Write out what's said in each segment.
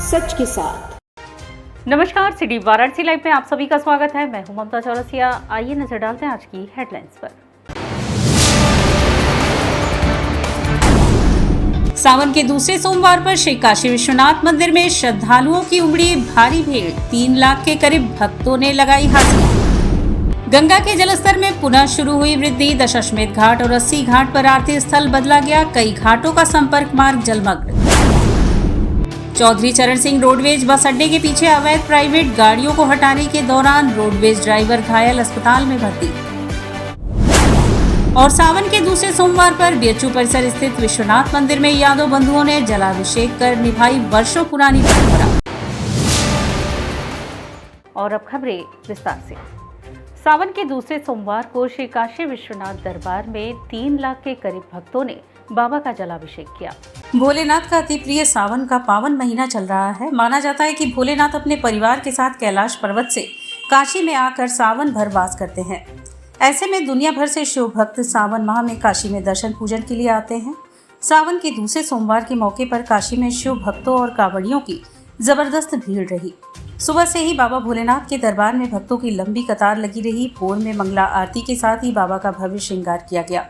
सच के साथ। नमस्कार, सिटी वाराणसी लाइव में आप सभी का स्वागत है। मैं हूं ममता चौरसिया। आइए नजर डालते हैं आज की हेडलाइंस पर। सावन के दूसरे सोमवार पर श्री काशी विश्वनाथ मंदिर में श्रद्धालुओं की उमड़ी भारी भीड़। 3 लाख के करीब भक्तों ने लगाई हाजिरी। गंगा के जलस्तर में पुनः शुरू हुई वृद्धि। दशाश्वमेध घाट और 80 घाट पर आरती स्थल बदला गया। कई घाटों का संपर्क मार्ग जलमग्न। चौधरी चरण सिंह रोडवेज बस अड्डे के पीछे अवैध प्राइवेट गाड़ियों को हटाने के दौरान रोडवेज ड्राइवर घायल, अस्पताल में भर्ती। और सावन के दूसरे सोमवार पर बीएचयू परिसर स्थित विश्वनाथ मंदिर में यादव बंधुओं ने जलाभिषेक कर निभाई वर्षों पुरानी परंपरा। और अब खबरें विस्तार से। सावन के दूसरे सोमवार को श्री काशी विश्वनाथ दरबार में 3 लाख के करीब भक्तों ने बाबा का जलाभिषेक किया। भोलेनाथ का अति प्रिय सावन का पावन महीना चल रहा है। माना जाता है कि भोलेनाथ अपने परिवार के साथ कैलाश पर्वत से काशी में आकर सावन भर वास करते हैं। ऐसे में दुनिया भर से शिव भक्त सावन माह में काशी में दर्शन पूजन के लिए आते हैं। सावन के दूसरे सोमवार के मौके पर काशी में शिव भक्तों और कांवड़ियों की जबरदस्त भीड़ रही। सुबह से ही बाबा भोलेनाथ के दरबार में भक्तों की लंबी कतार लगी रही। भोर में मंगला आरती के साथ ही बाबा का भव्य श्रृंगार किया गया।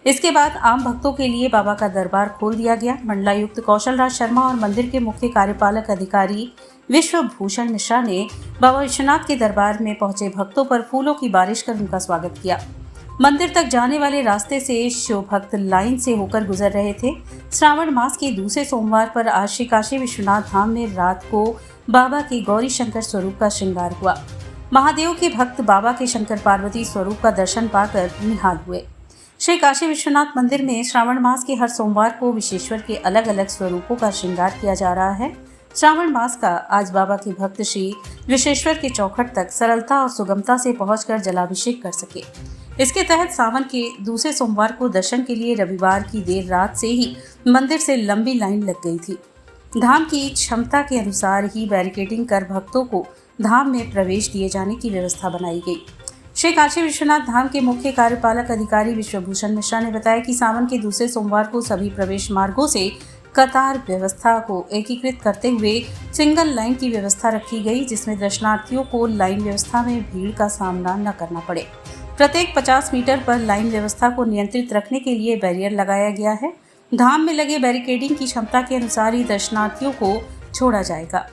इसके बाद आम भक्तों के लिए बाबा का दरबार खोल दिया गया। मंडलायुक्त कौशल राज शर्मा और मंदिर के मुख्य कार्यपालक अधिकारी विश्वभूषण मिश्रा ने बाबा विश्वनाथ के दरबार में पहुंचे भक्तों पर फूलों की बारिश कर उनका स्वागत किया। मंदिर तक जाने वाले रास्ते से शिव भक्त लाइन से होकर गुजर रहे थे। श्रावण मास के दूसरे सोमवार पर आज श्री काशी विश्वनाथ धाम में रात को बाबा के गौरी शंकर स्वरूप का श्रृंगार हुआ। महादेव के भक्त बाबा के शंकर पार्वती स्वरूप का दर्शन पाकर निहाल हुए। श्री काशी विश्वनाथ मंदिर में श्रावण मास के हर सोमवार को विशेश्वर के अलग अलग स्वरूपों का श्रृंगार किया जा रहा है। श्रावण मास का आज बाबा के भक्त श्री विशेश्वर के चौखट तक सरलता और सुगमता से पहुंचकर जलाभिषेक कर सके। इसके तहत सावन के दूसरे सोमवार को दर्शन के लिए रविवार की देर रात से ही मंदिर से लंबी लाइन लग गई थी। धाम की क्षमता के अनुसार ही बैरिकेडिंग कर भक्तों को धाम में प्रवेश दिए जाने की व्यवस्था बनाई गई। श्री काशी विश्वनाथ धाम के मुख्य कार्यपालक अधिकारी विश्वभूषण मिश्रा ने बताया कि सावन के दूसरे सोमवार को सभी प्रवेश मार्गों से कतार व्यवस्था को एकीकृत करते हुए सिंगल लाइन की व्यवस्था रखी गई, जिसमें दर्शनार्थियों को लाइन व्यवस्था में भीड़ का सामना न करना पड़े। प्रत्येक 50 मीटर पर लाइन व्यवस्था को नियंत्रित रखने के लिए बैरियर लगाया गया है। धाम में लगे बैरिकेडिंग की क्षमता के अनुसार ही दर्शनार्थियों को छोड़ा जाएगा।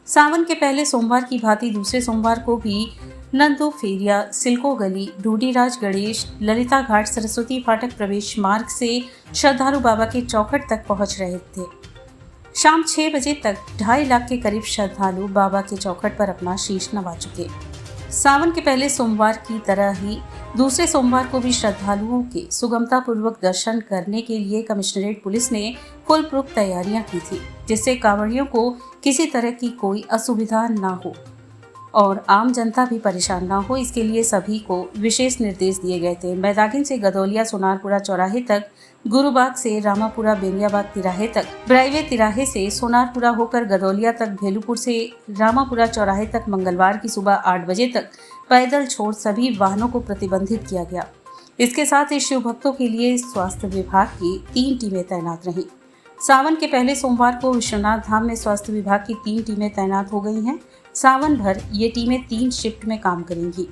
सावन के पहले सोमवार की भांति दूसरे सोमवार को भी नंदो फेरिया, सिल्को गली, ढूंढीराज गणेश, ललिता घाट, सरस्वती फाटक प्रवेश मार्ग से श्रद्धालु बाबा के चौखट तक पहुंच रहे थे। शाम 6 बजे तक 2.5 लाख के करीब श्रद्धालु बाबा के चौखट पर अपना शीश नवा चुके। सावन के पहले सोमवार की तरह ही दूसरे सोमवार को भी श्रद्धालुओं के सुगमता पूर्वक दर्शन करने के लिए कमिश्नरेट पुलिस ने फुल प्रूफ तैयारियां की थी, जिससे कांवड़ियों को किसी तरह की कोई असुविधा न हो और आम जनता भी परेशान ना हो। इसके लिए सभी को विशेष निर्देश दिए गए थे। मैदागिन से गदौलिया सोनारपुरा चौराहे तक, गुरुबाग से रामापुरा बेनियाबाग तिराहे तक, ब्राइवे तिराहे से सोनारपुरा होकर गदौलिया तक, भेलूपुर से रामापुरा चौराहे तक मंगलवार की सुबह 8 बजे तक पैदल छोड़ सभी वाहनों को प्रतिबंधित किया गया। इसके साथ ही शिव भक्तों के लिए स्वास्थ्य विभाग की 3 टीमें तैनात रहीं। सावन के पहले सोमवार को विश्वनाथ धाम में स्वास्थ्य विभाग की 3 टीमें तैनात हो गई हैं। सावन भर ये टीमें 3 शिफ्ट में काम करेंगी।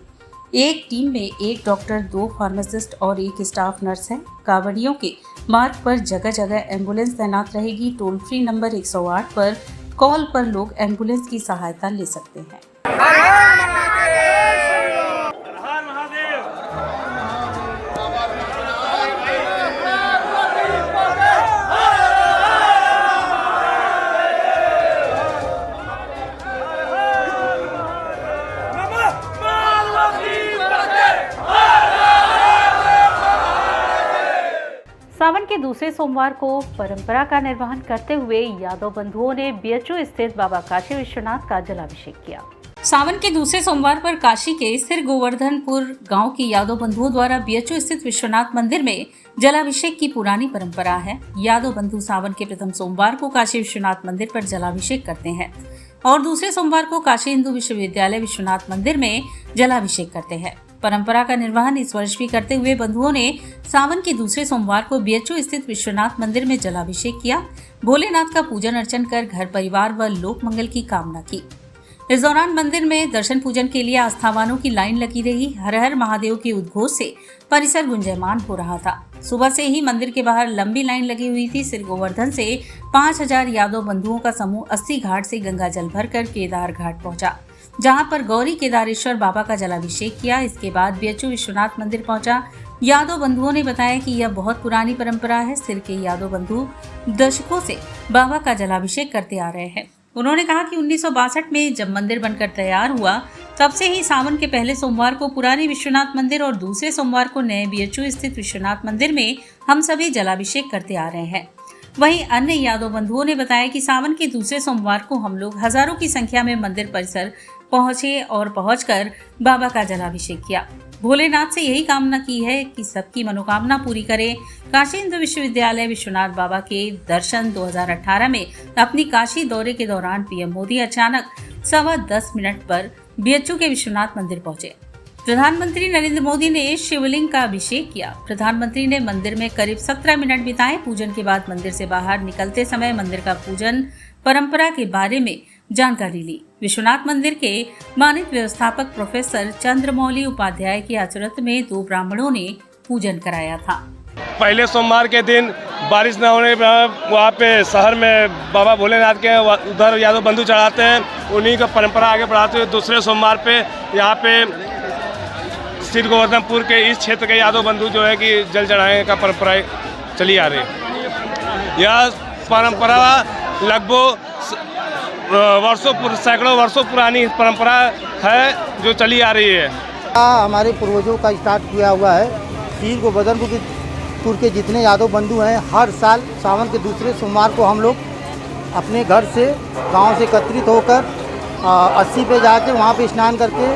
एक टीम में 1 डॉक्टर, 2 फार्मासिस्ट और 1 स्टाफ नर्स है। कांवड़ियों के मार्ग पर जगह जगह एम्बुलेंस तैनात रहेगी। टोल फ्री नंबर 108 पर कॉल पर लोग एम्बुलेंस की सहायता ले सकते हैं। सावन के दूसरे सोमवार को परंपरा का निर्वहन करते हुए यादव बंधुओं ने बीएचयू स्थित बाबा काशी विश्वनाथ का जलाभिषेक किया। सावन के दूसरे सोमवार पर काशी के स्थिर गोवर्धनपुर गांव की यादव बंधुओं द्वारा बीएचयू स्थित विश्वनाथ मंदिर में जलाभिषेक की पुरानी परंपरा है। यादव बंधु सावन के प्रथम सोमवार को काशी विश्वनाथ मंदिर पर जलाभिषेक करते हैं और दूसरे सोमवार को काशी हिंदू विश्वविद्यालय विश्वनाथ मंदिर में जलाभिषेक करते हैं। परंपरा का निर्वहन इस वर्ष भी करते हुए बंधुओं ने सावन के दूसरे सोमवार को बीएचयू स्थित विश्वनाथ मंदिर में जलाभिषेक किया। भोलेनाथ का पूजन अर्चन कर घर परिवार व लोक मंगल की कामना की। इस दौरान मंदिर में दर्शन पूजन के लिए आस्थावानों की लाइन लगी रही। हर हर महादेव के उद्घोष से परिसर गुंजायमान हो रहा था। सुबह से ही मंदिर के बाहर लंबी लाइन लगी हुई थी। सिर गोवर्धन से 5000 यादव बंधुओं का समूह 80 घाट से गंगा जल भरकर केदार घाट पहुंचा, जहां पर गौरी केदारेश्वर बाबा का जलाभिषेक किया। इसके बाद बीएचयू विश्वनाथ मंदिर पहुंचा। यादव बंधुओं ने बताया कि यह बहुत पुरानी परंपरा है। सिर के यादव बंधु दशकों से बाबा का जलाभिषेक करते आ रहे हैं। उन्होंने कहा कि 1962 में जब मंदिर बनकर तैयार हुआ, तब से ही सावन के पहले सोमवार को पुराने विश्वनाथ मंदिर और दूसरे सोमवार को नए बीएचयू स्थित विश्वनाथ मंदिर में हम सभी जलाभिषेक करते आ रहे हैं। वहीं अन्य यादव बंधुओं ने बताया कि सावन के दूसरे सोमवार को हम लोग हजारों की संख्या में मंदिर परिसर पहुंचे और पहुंचकर बाबा का जलाभिषेक किया। भोलेनाथ से यही कामना की है कि सबकी मनोकामना पूरी करे। काशी हिंदू विश्वविद्यालय विश्वनाथ बाबा के दर्शन 2018 में अपनी काशी दौरे के दौरान पीएम मोदी अचानक 10:15 मिनट पर बीएचयू के विश्वनाथ मंदिर पहुंचे। प्रधानमंत्री नरेंद्र मोदी ने शिवलिंग का अभिषेक किया। प्रधानमंत्री ने मंदिर में करीब 17 मिनट बिताए। पूजन के बाद मंदिर से बाहर निकलते समय मंदिर का पूजन परंपरा के बारे में जानकारी ली। विश्वनाथ मंदिर के मानित व्यवस्थापक प्रोफेसर चंद्रमौली उपाध्याय की आचरत में 2 ब्राह्मणों ने पूजन कराया था। पहले सोमवार के दिन बारिश न होने पर वहाँ पे शहर में बाबा भोलेनाथ के उधर यादव बंधु चढ़ाते हैं। उन्हीं का परंपरा आगे बढ़ाते हुए दूसरे सोमवार पे यहाँ पे श्री गोवर्धनपुर के इस क्षेत्र के यादव बंधु जो है कि जल चढ़ाने का परंपरा चली आ रही है। यह परंपरा लगभग सैकड़ों वर्षों पुरानी परंपरा है जो चली आ रही है। हमारे पूर्वजों का स्टार्ट किया हुआ है। श्री गोवर्धनपुर के जितने यादव बंधु हैं, हर साल सावन के दूसरे सोमवार को हम लोग अपने घर से गांव से एकत्रित होकर 80 पे जाके वहाँ पे स्नान करके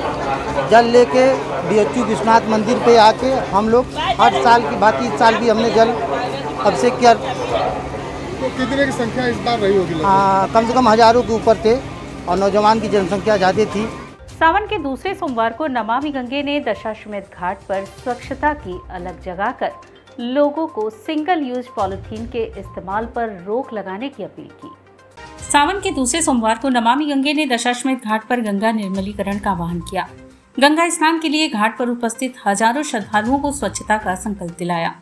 जल लेके बीएचयू विश्वनाथ मंदिर पे आके हम लोग हर साल की बाकी इस साल भी हमने जल अभिषेक किया। तो कितने की संख्या इस बार रही होगी? कम से कम हजारों के ऊपर थे और नौजवान की जनसंख्या ज़्यादा थी। सावन के दूसरे सोमवार को नमामि गंगे ने दशाश्वमेध घाट पर स्वच्छता की अलग जगाकर लोगों को सिंगल यूज पॉलिथीन के इस्तेमाल पर रोक लगाने की अपील की। सावन के दूसरे सोमवार को नमामि गंगे ने दशाश्वमेध घाट पर गंगा निर्मलीकरण का आह्वान किया। गंगा स्नान के लिए घाट पर उपस्थित हजारों श्रद्धालुओं को स्वच्छता का संकल्प दिलाया।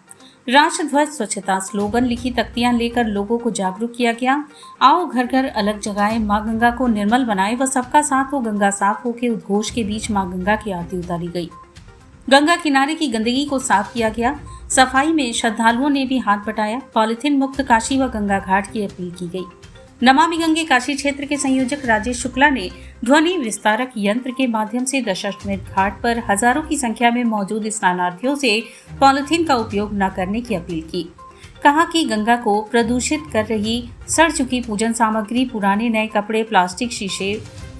राष्ट्रध्वज स्वच्छता स्लोगन लिखी तख्तियां लेकर लोगों को जागरूक किया गया। आओ घर घर अलग जगाएं, मां गंगा को निर्मल बनाएं व सबका साथ हो गंगा साफ हो के उद्घोष के बीच मां गंगा की आरती उतारी गई। गंगा किनारे की गंदगी को साफ किया गया। सफाई में श्रद्धालुओं ने भी हाथ बटाया। पॉलिथीन मुक्त काशी व गंगा घाट की अपील की गई। नमामि गंगे काशी क्षेत्र के संयोजक राजेश शुक्ला ने ध्वनि विस्तारक यंत्र के माध्यम से दशाश्वमेध घाट पर हजारों की संख्या में मौजूद स्नानार्थियों से पॉलिथीन का उपयोग न करने की अपील की। कहा कि गंगा को प्रदूषित कर रही सड़ चुकी पूजन सामग्री, पुराने नए कपड़े, प्लास्टिक, शीशे,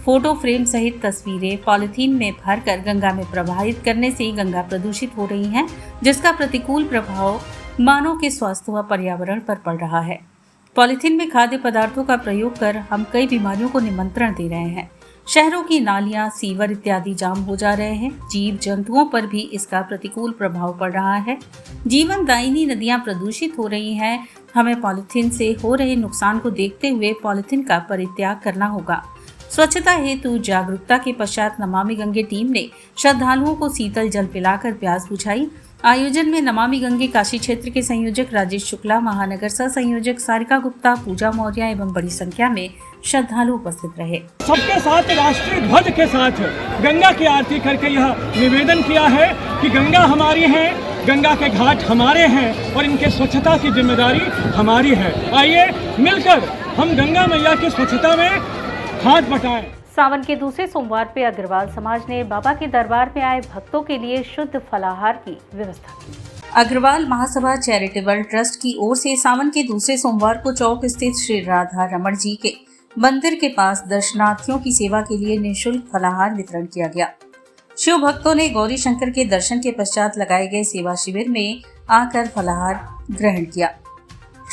फोटो फ्रेम सहित तस्वीरें पॉलिथीन में भरकर गंगा में प्रवाहित करने से गंगा प्रदूषित हो रही है, जिसका प्रतिकूल प्रभाव मानव के स्वास्थ्य व पर्यावरण पर पड़ रहा है। पॉलिथीन में खाद्य पदार्थों का प्रयोग कर हम कई बीमारियों को निमंत्रण दे रहे हैं। शहरों की नालियां, सीवर इत्यादि जाम हो जा रहे हैं। जीव जंतुओं पर भी इसका प्रतिकूल प्रभाव पड़ रहा है। जीवन दायिनी नदियां प्रदूषित हो रही हैं। हमें पॉलिथीन से हो रहे नुकसान को देखते हुए पॉलिथीन का परित्याग करना होगा। स्वच्छता हेतु जागरूकता के पश्चात नमामि गंगे टीम ने श्रद्धालुओं को शीतल जल पिलाकर प्यास बुझाई। आयोजन में नमामि गंगे काशी क्षेत्र के संयोजक राजेश शुक्ला, महानगर सह संयोजक सारिका गुप्ता, पूजा मौर्य एवं बड़ी संख्या में श्रद्धालु उपस्थित रहे। सबके साथ राष्ट्रीय ध्वज के साथ गंगा की आरती करके यह निवेदन किया है कि गंगा हमारी है, गंगा के घाट हमारे हैं और इनके स्वच्छता की जिम्मेदारी हमारी है। आइए मिलकर हम गंगा मैया की स्वच्छता में हाथ बटाएं। सावन के दूसरे सोमवार पे अग्रवाल समाज ने बाबा के दरबार में आए भक्तों के लिए शुद्ध फलाहार की व्यवस्था की। अग्रवाल महासभा चैरिटेबल ट्रस्ट की ओर से सावन के दूसरे सोमवार को चौक स्थित श्री राधा रमण जी के मंदिर के पास दर्शनार्थियों की सेवा के लिए निःशुल्क फलाहार वितरण किया गया। शिव भक्तों ने गौरी शंकर के दर्शन के पश्चात लगाए गए सेवा शिविर में आकर फलाहार ग्रहण किया।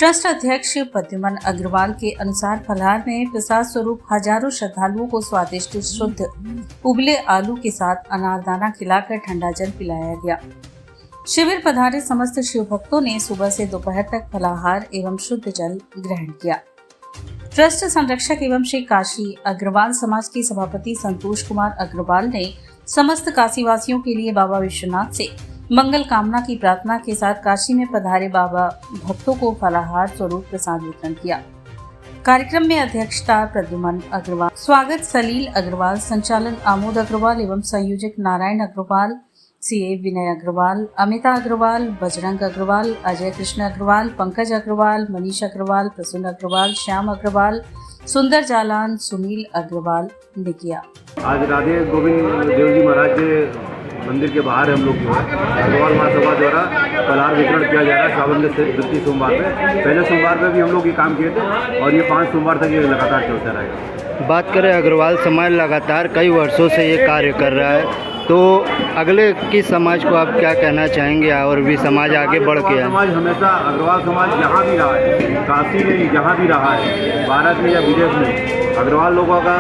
ट्रस्ट अध्यक्ष प्रद्युमन अग्रवाल के अनुसार फलाहार में प्रसाद स्वरूप हजारों श्रद्धालुओं को स्वादिष्ट शुद्ध उबले आलू के साथ अनारदाना खिलाकर ठंडा जल पिलाया गया। शिविर पधारे समस्त शिव भक्तों ने सुबह से दोपहर तक फलाहार एवं शुद्ध जल ग्रहण किया। ट्रस्ट संरक्षक एवं श्री काशी अग्रवाल समाज के सभापति संतोष कुमार अग्रवाल ने समस्त काशीवासियों के लिए बाबा विश्वनाथ से मंगल कामना की प्रार्थना के साथ काशी में पधारे बाबा भक्तों को फलाहार स्वरूप प्रसाद वितरण किया। कार्यक्रम में अध्यक्षता प्रद्युमन अग्रवाल, स्वागत सलील अग्रवाल, संचालन आमोद अग्रवाल एवं संयोजक नारायण अग्रवाल, सीए विनय अग्रवाल, अमिता अग्रवाल, बजरंग अग्रवाल, अजय कृष्ण अग्रवाल, पंकज अग्रवाल, मनीष अग्रवाल, प्रसून अग्रवाल, श्याम अग्रवाल, सुंदर जालान, सुनील अग्रवाल ने किया। आज राधे गोविंद देव जी महाराज के मंदिर के बाहर हम लोग जो है अग्रवाल महासभा द्वारा फलाहार वितरण किया जा रहा है सावन के द्वितीय सोमवार पे। पहले सोमवार पे भी हम लोग ये काम किए थे और ये 5 सोमवार तक ये लगातार चलता रहेगा। बात करें अग्रवाल समाज लगातार कई वर्षों से ये कार्य कर रहा है, तो अगले किस समाज को आप क्या कहना चाहेंगे और भी समाज आगे बढ़ के आए? समाज हमेशा अग्रवाल समाज जहाँ भी रहा है, काशी में जहाँ भी रहा है, भारत में या विदेश में, अग्रवाल लोगों का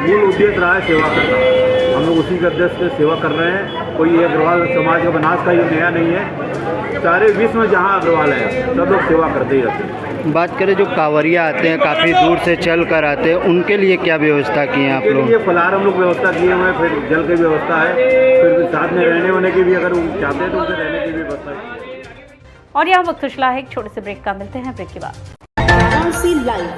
मूल उद्देश्य रहा है सेवा करना। हम लोग उसी के उद्देश्य से सेवा कर रहे हैं। कोई ये अग्रवाल समाज का बनास का ये नया नहीं है, सारे विश्व में जहाँ अग्रवाल है सब लोग सेवा करते ही रहते हैं। बात करें जो कांवरिया आते हैं, काफ़ी दूर से चल कर आते हैं, उनके लिए क्या व्यवस्था की है आप लोग? ये फलाहार हम लोग व्यवस्था किए हुए हैं, फिर जल की व्यवस्था है, फिर साथ में रहने होने की भी अगर वो चाहते हैं तो उनसे रहने की भी व्यवस्था है। और यहाँ वक्त खुशला है, एक छोटे से ब्रेक का, मिलते हैं ब्रेक के बाद। वाराणसी लाइव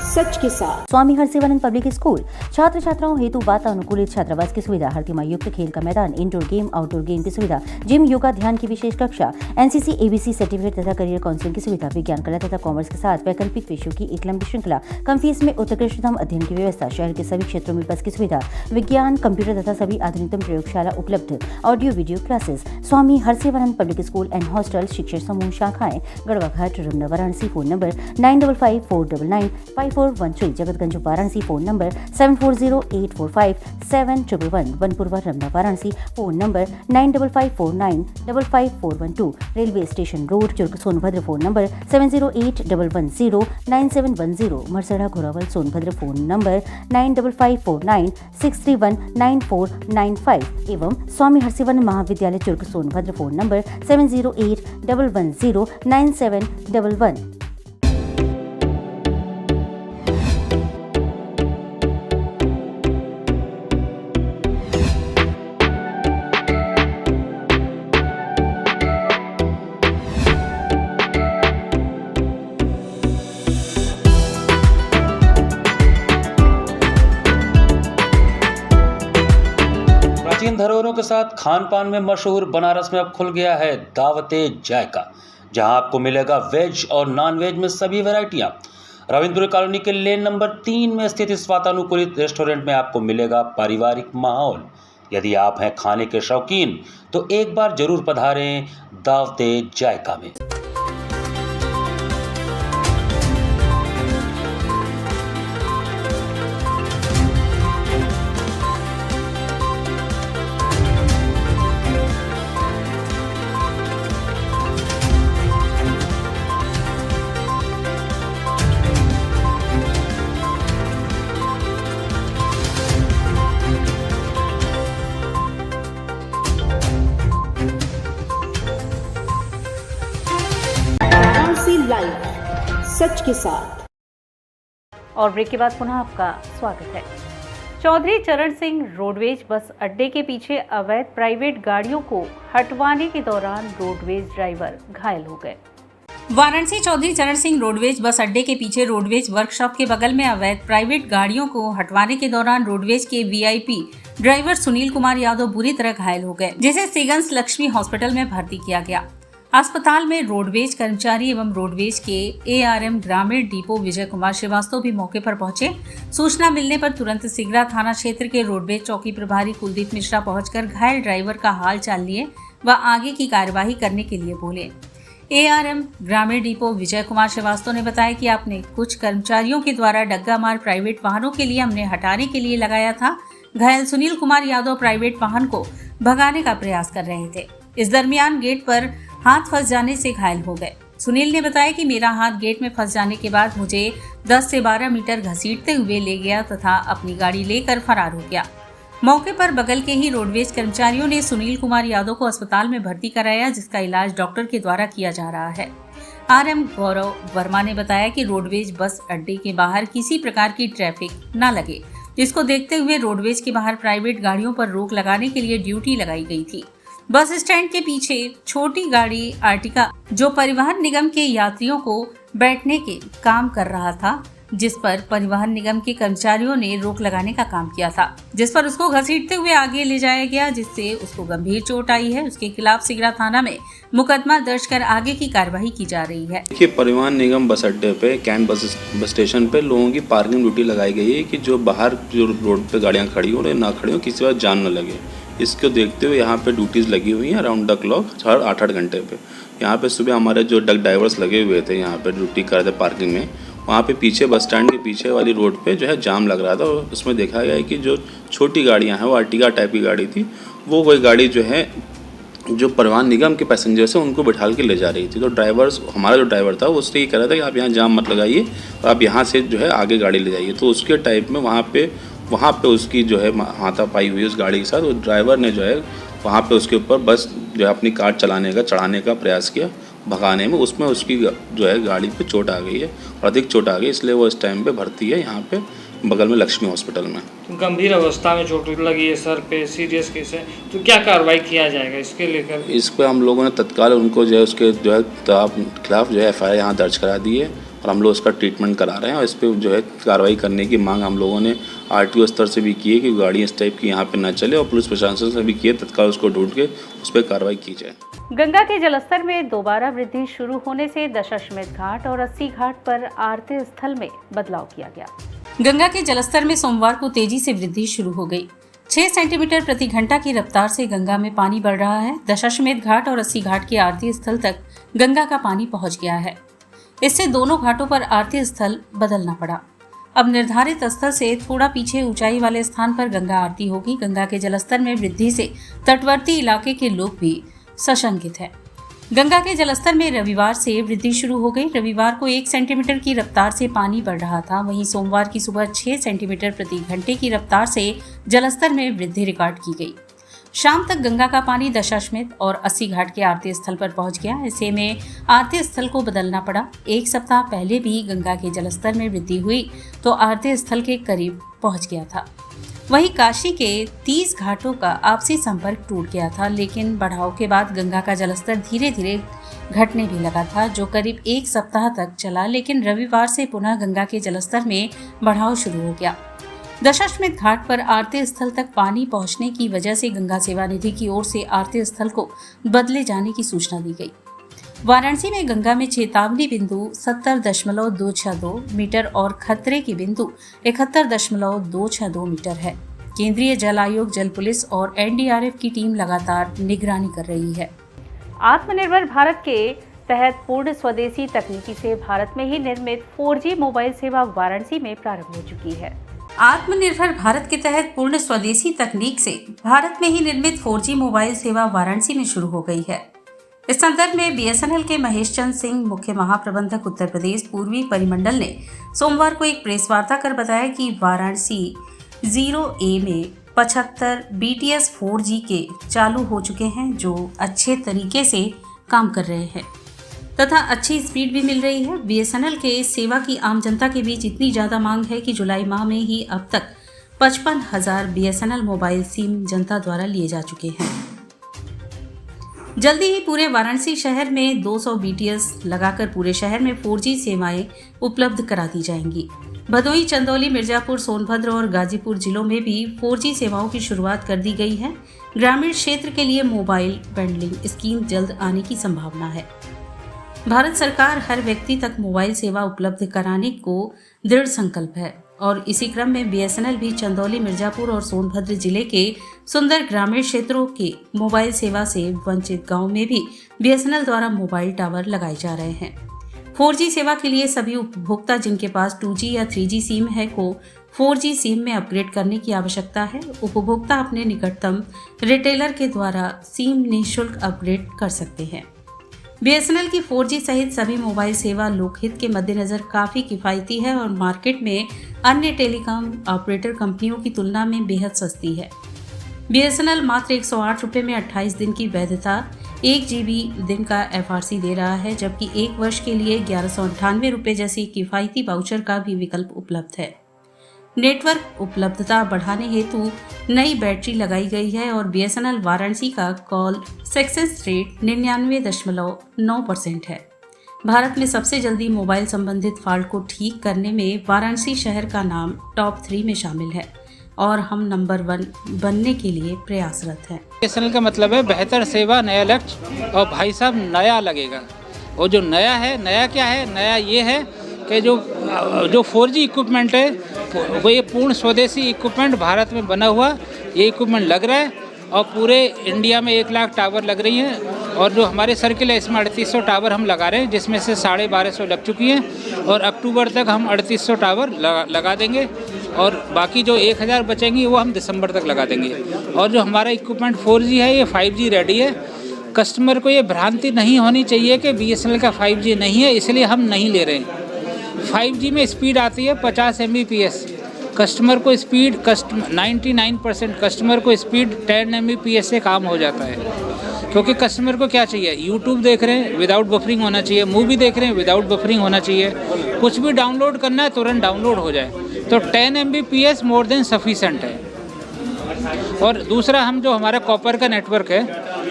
सच के साथ। स्वामी हरसिवानंद पब्लिक स्कूल छात्र छात्राओं हेतु वातानुकूलित छात्रावास की सुविधा, हर युक्त खेल का मैदान, इंडोर गेम आउटडोर गेम की सुविधा, जिम, योगा, ध्यान की विशेष कक्षा, एनसीसी एबीसी सर्टिफिकेट तथा करियर काउंसलिंग की सुविधा, विज्ञान कला तथा कॉमर्स के साथ वैकल्पिक विषयों की एक लंबी श्रृंखला, कम फीस में उत्कृष्टतम अध्ययन की व्यवस्था, शहर के सभी क्षेत्रों में बस की सुविधा, विज्ञान, कंप्यूटर तथा सभी आधुनिकतम प्रयोगशाला उपलब्ध, audio video classes. Swami Harsivanand public school and hostel, शिक्षण समूह शाखाएं Garhwa Ghat, Ramna, Varanasi. Phone number 9554995413, Jagatganj Varanasi. Phone number 7408457111, Vanpurwa Ramna Varanasi. Phone number 9554955412, railway station road Churk Sonbhadra. Phone number 7081109710, Marsada Ghorawal Sonbhadra. Phone number 954963199495 एवं स्वामी हरसिवानंद महाविद्यालय चुर्क सोनभद्र। Phone number 7081109711। प्राचीन धरोहरों के साथ खान पान में मशहूर बनारस में अब खुल गया है दावते जायका, जहां आपको मिलेगा वेज और नॉन वेज में सभी वैरायटियां। रविंद्र कॉलोनी के लेन नंबर 3 में स्थित इस वातानुकूलित रेस्टोरेंट में आपको मिलेगा पारिवारिक माहौल। यदि आप हैं खाने के शौकीन तो एक बार जरूर पधारें दावते जायका में। लाइव सच के साथ। और ब्रेक के बाद पुनः आपका स्वागत है। चौधरी चरण सिंह रोडवेज बस अड्डे के पीछे अवैध प्राइवेट गाड़ियों को हटवाने के दौरान रोडवेज ड्राइवर घायल हो गए। वाराणसी चौधरी चरण सिंह रोडवेज बस अड्डे के पीछे रोडवेज वर्कशॉप के बगल में अवैध प्राइवेट गाड़ियों को हटवाने के दौरान रोडवेज के वीआईपी ड्राइवर सुनील कुमार यादव बुरी तरह घायल हो गए, जिसे सीगंस लक्ष्मी हॉस्पिटल में भर्ती किया गया। अस्पताल में रोडवेज कर्मचारी एवं रोडवेज के एआरएम ग्रामीण डिपो विजय कुमार श्रीवास्तव भी मौके पर पहुंचे। सूचना मिलने पर तुरंत सिगरा थाना क्षेत्र के रोडवेज चौकी प्रभारी कुलदीप मिश्रा पहुंचकर घायल ड्राइवर का हाल चाल लिए व आगे की कार्यवाही करने के लिए बोले। एआरएम ग्रामीण डिपो विजय कुमार श्रीवास्तव ने बताया कि आपने कुछ कर्मचारियों के द्वारा डग्गा मार प्राइवेट वाहनों के लिए हमने हटाने के लिए लगाया था। घायल सुनील कुमार यादव प्राइवेट वाहन को भगाने का प्रयास कर रहे थे। इस दरमियान गेट पर हाथ फंस जाने से घायल हो गए। सुनील ने बताया कि मेरा हाथ गेट में फंस जाने के बाद मुझे 10 से 12 मीटर घसीटते हुए ले गया तथा अपनी गाड़ी लेकर फरार हो गया। मौके पर बगल के ही रोडवेज कर्मचारियों ने सुनील कुमार यादव को अस्पताल में भर्ती कराया, जिसका इलाज डॉक्टर के द्वारा किया जा रहा है। आरएम गौरव वर्मा ने बताया कि रोडवेज बस अड्डे के बाहर किसी प्रकार की ट्रैफिक न लगे, जिसको देखते हुए रोडवेज के बाहर प्राइवेट गाड़ियों पर रोक लगाने के लिए ड्यूटी लगाई गई थी। बस स्टैंड के पीछे छोटी गाड़ी आर्टिका जो परिवहन निगम के यात्रियों को बैठने के काम कर रहा था, जिस पर परिवहन निगम के कर्मचारियों ने रोक लगाने का काम किया था, जिस पर उसको घसीटते हुए आगे ले जाया गया, जिससे उसको गंभीर चोट आई है। उसके खिलाफ सिगरा थाना में मुकदमा दर्ज कर आगे की कार्रवाई की जा रही है। देखिए, परिवहन निगम बस अड्डे पे कैंट बस स्टेशन पे लोगों की पार्किंग ड्यूटी लगाई गई है कि जो बाहर जो रोड पे गाड़ियाँ खड़ी हो ना खड़ी हो, किसी बात जान न लगे। इसको देखते हुए यहाँ पे ड्यूटीज़ लगी हुई हैं अराउंड द क्लॉक हर 8-8 घंटे पे। यहाँ पे सुबह हमारे जो डक ड्राइवर्स लगे हुए थे यहाँ पे ड्यूटी कर रहे थे पार्किंग में, वहाँ पे पीछे बस स्टैंड के पीछे वाली रोड पे जो है जाम लग रहा था और उसमें देखा गया है कि जो छोटी गाड़ियाँ हैं वो आर्टिका टाइप की गाड़ी थी, वो कोई गाड़ी जो है जो परिवहन निगम के पैसेंजर्स हैं उनको बैठा के ले जा रही थी। तो हमारा जो ड्राइवर था वो उससे ये कह रहा था कि आप यहाँ जाम मत लगाइए और आप यहाँ से जो है आगे गाड़ी ले जाइए। तो उसके टाइप में वहाँ पे उसकी जो है हाथापाई हुई उस गाड़ी के साथ। उस ड्राइवर ने जो है वहाँ पे उसके ऊपर बस जो है अपनी कार चढ़ाने का प्रयास किया भगाने में, उसमें उसकी जो है गाड़ी पे चोट आ गई है और अधिक चोट आ गई, इसलिए वो इस टाइम पे भर्ती है यहाँ पे बगल में लक्ष्मी हॉस्पिटल में। गंभीर अवस्था में चोट लगी है सर पे, सीरियस केस है, तो क्या कार्रवाई किया जाएगा इसके लेकर? इस पर हम लोगों ने तत्काल उनको जो है उसके जो है खिलाफ जो है FIR यहाँ दर्ज करा दी है और हम लोग उसका ट्रीटमेंट करा रहे हैं और इस पर जो है कार्रवाई करने की मांग हम लोगों ने RTO स्तर से भी की है कि गाड़ी इस टाइप की यहाँ पे ना चले और पुलिस प्रशासन से भी की है, तत्काल उसको ढूंढ के उस पर कार्रवाई की जाए। गंगा के जलस्तर में दोबारा वृद्धि शुरू होने से दशाश्वमेध घाट और अस्सी घाट पर आरती स्थल में बदलाव किया गया। गंगा के जलस्तर में सोमवार को तेजी से वृद्धि शुरू हो गई। 6 सेंटीमीटर प्रति घंटा की रफ्तार से गंगा में पानी बढ़ रहा है। दशाश्वमेध घाट और अस्सी घाट के आरती स्थल तक गंगा का पानी पहुंच गया है। इससे दोनों घाटों पर आरती स्थल बदलना पड़ा। अब निर्धारित स्थल से थोड़ा पीछे ऊंचाई वाले स्थान पर गंगा आरती होगी। गंगा के जलस्तर में वृद्धि से तटवर्ती इलाके के लोग भी सशंकित हैं। गंगा के जलस्तर में रविवार से वृद्धि शुरू हो गई। रविवार को 1 सेंटीमीटर की रफ्तार से पानी बढ़ रहा था, वहीं सोमवार की सुबह 6 सेंटीमीटर प्रति घंटे की रफ्तार से जलस्तर में वृद्धि रिकॉर्ड की गई। शाम तक गंगा का पानी दशाश्वमेध और अस्सी घाट के आरती स्थल पर पहुंच गया। ऐसे में आरती स्थल को बदलना पड़ा। एक सप्ताह पहले भी गंगा के जलस्तर में वृद्धि हुई तो आरती स्थल के करीब पहुंच गया था। वहीं काशी के 30 घाटों का आपसी संपर्क टूट गया था, लेकिन बढ़ाव के बाद गंगा का जलस्तर धीरे धीरे घटने भी लगा था, जो करीब एक सप्ताह तक चला। लेकिन रविवार से पुनः गंगा के जलस्तर में बढ़ाव शुरू हो गया। दशाश्वमेध घाट पर आरती स्थल तक पानी पहुंचने की वजह से गंगा सेवा निधि की ओर से आरती स्थल को बदले जाने की सूचना दी गई। वाराणसी में गंगा में चेतावनी बिंदु 70.262 मीटर और खतरे की बिंदु 71.262 मीटर है। केंद्रीय जल आयोग, जल पुलिस और NDRF की टीम लगातार निगरानी कर रही है। आत्मनिर्भर भारत के तहत पूर्ण स्वदेशी तकनीकी से भारत में ही निर्मित 4G मोबाइल सेवा वाराणसी में प्रारंभ हो चुकी है। आत्मनिर्भर भारत के तहत पूर्ण स्वदेशी तकनीक से भारत में ही निर्मित 4G मोबाइल सेवा वाराणसी में शुरू हो गई है। इस संदर्भ में BSNL के महेश चंद सिंह, मुख्य महाप्रबंधक उत्तर प्रदेश पूर्वी परिमंडल ने सोमवार को एक प्रेस वार्ता कर बताया कि वाराणसी 0A में 75 BTS 4G के चालू हो चुके हैं, जो अच्छे तरीके से काम कर रहे हैं तथा अच्छी स्पीड भी मिल रही है। BSNL के सेवा की आम जनता के बीच इतनी ज़्यादा मांग है कि जुलाई माह में ही अब तक 55,000 BSNL मोबाइल सिम जनता द्वारा लिए जा चुके हैं। जल्दी ही पूरे वाराणसी शहर में 200 BTS लगाकर पूरे शहर में 4G सेवाएं उपलब्ध करा दी जाएंगी। भदोही, चंदौली, मिर्जापुर, सोनभद्र और गाजीपुर जिलों में भी 4G सेवाओं की शुरुआत कर दी गई है। ग्रामीण क्षेत्र के लिए मोबाइल बंडलिंग स्कीम जल्द आने की संभावना है। भारत सरकार हर व्यक्ति तक मोबाइल सेवा उपलब्ध कराने को दृढ़ संकल्प है और इसी क्रम में BSNL भी चंदौली, मिर्जापुर और सोनभद्र जिले के सुंदर ग्रामीण क्षेत्रों के मोबाइल सेवा से वंचित गांव में भी BSNL द्वारा मोबाइल टावर लगाए जा रहे हैं। 4G सेवा के लिए सभी उपभोक्ता जिनके पास 2G या 3G सिम है को 4G सिम में अपग्रेड करने की आवश्यकता है। उपभोक्ता अपने निकटतम रिटेलर के द्वारा सिम निःशुल्क अपग्रेड कर सकते हैं। BSNL की 4G सहित सभी मोबाइल सेवा लोकहित के मद्देनजर काफ़ी किफ़ायती है और मार्केट में अन्य टेलीकॉम ऑपरेटर कंपनियों की तुलना में बेहद सस्ती है। BSNL मात्र 108 रुपये में 28 दिन की वैधता 1 GB दिन का FRC दे रहा है, जबकि 1 वर्ष के लिए 1198 रुपये जैसी किफ़ायती वाउचर का भी विकल्प उपलब्ध है। नेटवर्क उपलब्धता बढ़ाने हेतु नई बैटरी लगाई गई है और BSNL वाराणसी का कॉल सक्सेस रेट 99.9% है। भारत में सबसे जल्दी मोबाइल संबंधित फॉल्ट को ठीक करने में वाराणसी शहर का नाम टॉप 3 में शामिल है और हम नंबर 1 बनने के लिए प्रयासरत हैं। BSNL का मतलब है बेहतर सेवा, नया लक्ष्य और भाई साहब नया लगेगा। और जो नया है, नया क्या है? नया ये है कि जो 4G इक्विपमेंट है वो ये पूर्ण स्वदेशी इक्विपमेंट भारत में बना हुआ ये इक्विपमेंट लग रहा है और पूरे इंडिया में 1 लाख टावर लग रही हैं और जो हमारे सर्किल है इसमें 3800 टावर हम लगा रहे हैं, जिसमें से 1250 लग चुकी हैं और अक्टूबर तक हम 3800 टावर लगा देंगे और बाकी जो 1000 बचेंगी वो हम दिसंबर तक लगा देंगे। और जो हमारा इक्विपमेंट 4G है ये 5G रेडी है। कस्टमर को ये भ्रांति नहीं होनी चाहिए कि BSNL का 5G नहीं है इसलिए हम नहीं ले रहे हैं। 5G में स्पीड आती है 50 Mbps। कस्टमर को स्पीड 99% कस्टमर को स्पीड 10 Mbps से काम हो जाता है, क्योंकि कस्टमर को क्या चाहिए? यूट्यूब देख रहे हैं विदाउट बफरिंग होना चाहिए, मूवी देख रहे हैं विदाउट बफरिंग होना चाहिए, कुछ भी डाउनलोड करना है तुरंत डाउनलोड हो जाए, तो 10 Mbps मोर देन सफिशेंट है। और दूसरा हम जो हमारा कॉपर का नेटवर्क है,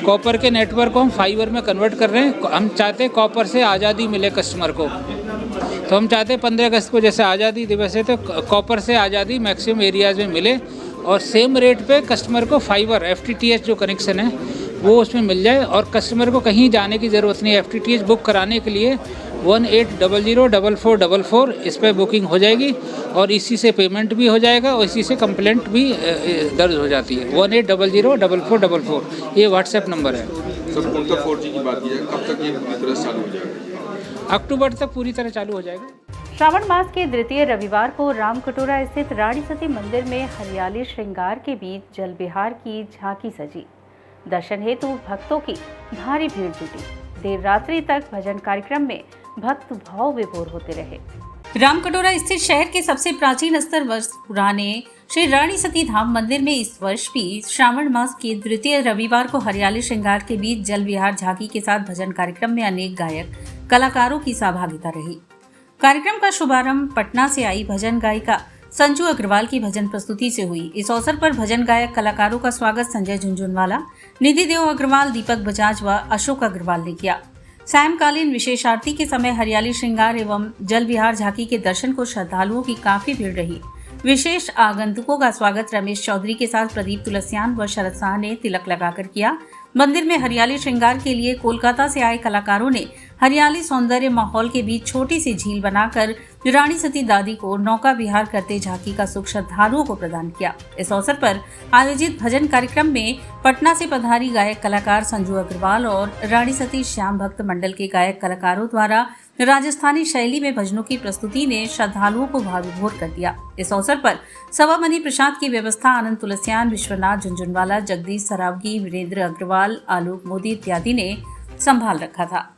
कॉपर के नेटवर्क को हम फाइबर में कन्वर्ट कर रहे हैं। हम चाहते हैं कॉपर से आज़ादी मिले कस्टमर को, तो हम चाहते हैं 15 अगस्त को जैसे आज़ादी दिवस है तो कॉपर से आज़ादी मैक्सिमम एरियाज़ में मिले और सेम रेट पे कस्टमर को फाइबर FTTH जो कनेक्शन है वो उसमें मिल जाए और कस्टमर को कहीं जाने की ज़रूरत नहीं है। FTTH बुक कराने के लिए 18004444 इस पर बुकिंग हो जाएगी और इसी से पेमेंट भी हो जाएगा और इसी से कंप्लेंट भी दर्ज हो जाती है। 18004444 ये व्हाट्सएप नंबर है। सर, उनका 4G की बात की जाए, कब तक ये पूरी तरह से चालू हो जाएगा? अक्टूबर तक पूरी तरह चालू हो जाएगा। श्रावण मास के द्वितीय रविवार को रामकटोरा स्थित रानी सती मंदिर में हरियाली श्रृंगार के बीच जल विहार की झांकी सजी। दर्शन हेतु भक्तों की भारी भीड़ जुटी। देर रात्रि तक भजन कार्यक्रम में भक्त भाव विभोर होते रहे। रामकटोरा स्थित शहर के सबसे प्राचीन 70 वर्ष पुराने श्री रानी सती धाम मंदिर में इस वर्ष भी श्रावण मास के द्वितीय रविवार को हरियाली श्रृंगार के बीच जल विहार झांकी के साथ भजन कार्यक्रम में अनेक गायक कलाकारों की सहभागिता रही। कार्यक्रम का शुभारंभ पटना से आई भजन गायिका संजू अग्रवाल की भजन प्रस्तुति से हुई। इस अवसर पर भजन गायक कलाकारों का स्वागत संजय झुंझुनवाला, निधि देव अग्रवाल, दीपक बजाज व अशोक अग्रवाल ने किया। सायंकालीन विशेष आरती के समय हरियाली श्रृंगार एवं जल विहार झांकी के दर्शन को श्रद्धालुओं की काफी भीड़ रही। विशेष आगंतुकों का स्वागत रमेश चौधरी के साथ प्रदीप तुलसियान व शरद शाह ने तिलक लगाकर किया। मंदिर में हरियाली श्रृंगार के लिए कोलकाता से आए कलाकारों ने हरियाली सौंदर्य माहौल के बीच छोटी सी झील बनाकर रानी सती दादी को नौका विहार करते झांकी का सुख श्रद्धालुओं को प्रदान किया। इस अवसर पर आयोजित भजन कार्यक्रम में पटना से पधारी गायक कलाकार संजू अग्रवाल और रानी सती श्याम भक्त मंडल के गायक कलाकारों द्वारा राजस्थानी शैली में भजनों की प्रस्तुति ने श्रद्धालुओं को भावविभोर कर दिया। इस अवसर पर सवा मनी प्रसाद की व्यवस्था आनंद तुलसियान, विश्वनाथ झुंझुनवाला, जगदीश सरावगी, वीरेंद्र अग्रवाल, आलोक मोदी इत्यादि ने संभाल रखा था।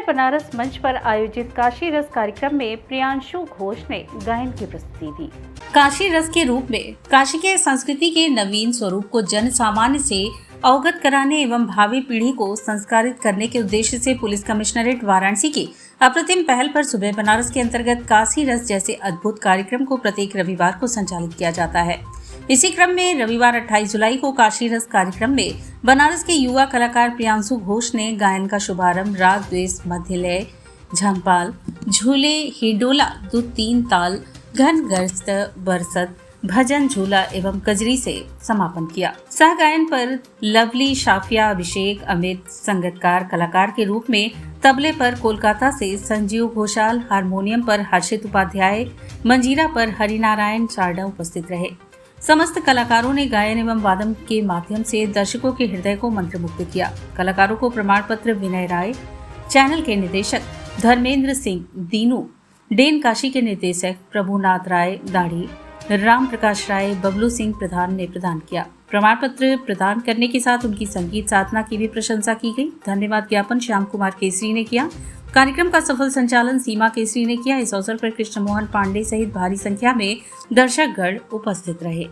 बनारस मंच पर आयोजित काशी रस कार्यक्रम में प्रियांशु घोष ने गायन की प्रस्तुति दी। काशी रस के रूप में काशी के संस्कृति के नवीन स्वरूप को जन सामान्य से अवगत कराने एवं भावी पीढ़ी को संस्कारित करने के उद्देश्य से पुलिस कमिश्नरेट वाराणसी की अप्रतिम पहल पर सुबह बनारस के अंतर्गत काशी रस जैसे अद्भुत कार्यक्रम को प्रत्येक रविवार को संचालित किया जाता है। इसी क्रम में रविवार 28 जुलाई को काशी रस कार्यक्रम में बनारस के युवा कलाकार प्रियांशु घोष ने गायन का शुभारंभ राग द्वेष मध्यलय झंपाल झूले हिडोला दो तीन ताल घन गर्स्त बरसत भजन, झूला एवं कजरी से समापन किया। सह गायन पर लवली, शाफिया, अभिषेक, अमित, संगीतकार कलाकार के रूप में तबले पर कोलकाता से संजीव घोषाल, हारमोनियम पर हर्षित उपाध्याय, मंजीरा पर हरिनारायण चारडा उपस्थित रहे। समस्त कलाकारों ने गायन एवं वादन के माध्यम से दर्शकों के हृदय को मंत्रमुग्ध किया। कलाकारों को प्रमाण पत्र विनय राय, चैनल के निदेशक धर्मेंद्र सिंह दीनू, डेन काशी के निर्देशक प्रभुनाथ राय दाढ़ी, राम प्रकाश राय, बबलू सिंह प्रधान ने प्रदान किया। प्रमाण पत्र प्रदान करने के साथ उनकी संगीत साधना की भी प्रशंसा की गई। धन्यवाद ज्ञापन श्याम कुमार केसरी ने किया। कार्यक्रम का सफल संचालन सीमा केसरी ने किया। इस अवसर पर कृष्ण मोहन पांडे सहित भारी संख्या में दर्शकगण उपस्थित रहे।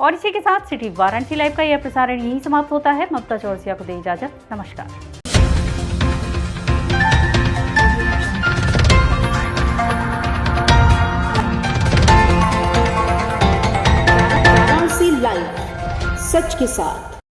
और इसी के साथ सिटी वाराणसी लाइव का यह प्रसारण यही समाप्त होता है। ममता चौरसिया को दे इजाजत। नमस्कार। वाराणसी लाइव, सच के साथ।